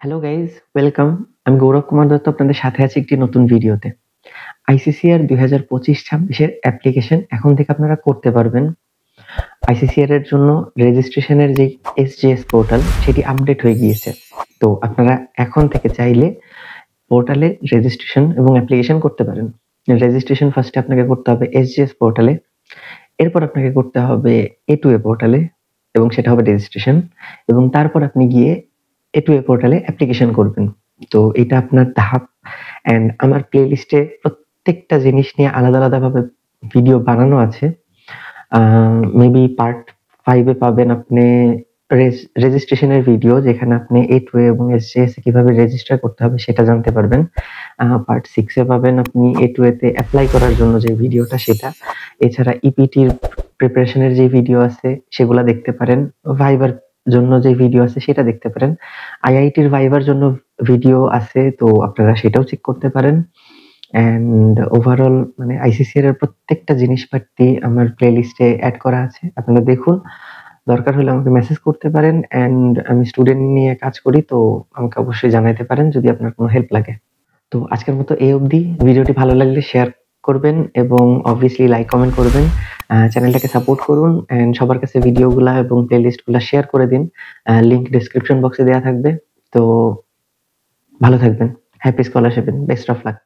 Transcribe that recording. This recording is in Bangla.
Hello guys, welcome. আমি গৌরব কুমার দত্ত আপনাদের সাথে আছি একটি নতুন ভিডিওতে। আইসিসিআর 2025-26 এর অ্যাপ্লিকেশন এখন থেকে আপনারা করতে পারবেন। আইসিসিআর এর জন্য রেজিস্ট্রেশনের যে এসজিএস পোর্টাল সেটি আপডেট হয়ে গিয়েছে। তো আপনারা এখন থেকে চাইলে পোর্টালে রেজিস্ট্রেশন এবং অ্যাপ্লিকেশন করতে পারেন। রেজিস্ট্রেশন ফার্স্টে আপনাকে করতে হবে এসজিএস পোর্টালে, এরপর আপনাকে করতে হবে এ2এ পোর্টালে এবং সেটা হবে রেজিস্ট্রেশন, এবং তারপর আপনি গিয়ে এ2এ পোর্টালে অ্যাপ্লিকেশন করবেন। তো এটা আপনার ধাপ। অ্যান্ড আমার প্লেলিস্টে প্রত্যেকটা জিনিস নিয়ে আলাদা আলাদাভাবে ভিডিও বানানো আছে। মেবি পার্ট 5 এ পাবেন আপনি রেজিস্ট্রেশনের ভিডিও, যেখানে আপনি এ2এ এবং এসজিএস কিভাবে রেজিস্টার করতে হবে সেটা জানতে পারবেন। পার্ট 6 এ পাবেন আপনি এ2এ তে অ্যাপ্লাই করার জন্য যে ভিডিওটা সেটা। এছাড়া ইপিটির প্রিপারেশনের যে ভিডিও আছে সেগুলা দেখতে পারেন। ভাইবার জন্য যে ভিডিও আছে সেটা দেখতে পারেন। আইআইটির ভাইবার জন্য ভিডিও আছে, তো আপনারা সেটাও চেক করতে পারেন। অ্যান্ড ওভারঅল মানে আইসিসিআর এর প্রত্যেকটা জিনিসপাতি আমার প্লেলিস্টে এড করা আছে। আপনারা দেখুন। দরকার হলে আমাকে মেসেজ করতে পারেন। অ্যান্ড আমি স্টুডেন্ট নিয়ে কাজ করি, তো আমাকে অবশ্যই জানাইতে পারেন যদি আপনার কোনো হেল্প লাগে। তো আজকের মতো এই অবধি। ভিডিওটি ভালো লাগলে শেয়ার করবেন এবং অবভিয়াসলি লাইক কমেন্ট করবেন। চ্যানেলটাকে সাপোর্ট করুন অ্যান্ড সবার কাছে ভিডিওগুলা এবং প্লেলিস্টগুলা শেয়ার করে দিন। লিংক ডেসক্রিপশন বক্সে দেওয়া থাকবে। তো ভালো থাকবেন। Happy scholarship, best of luck.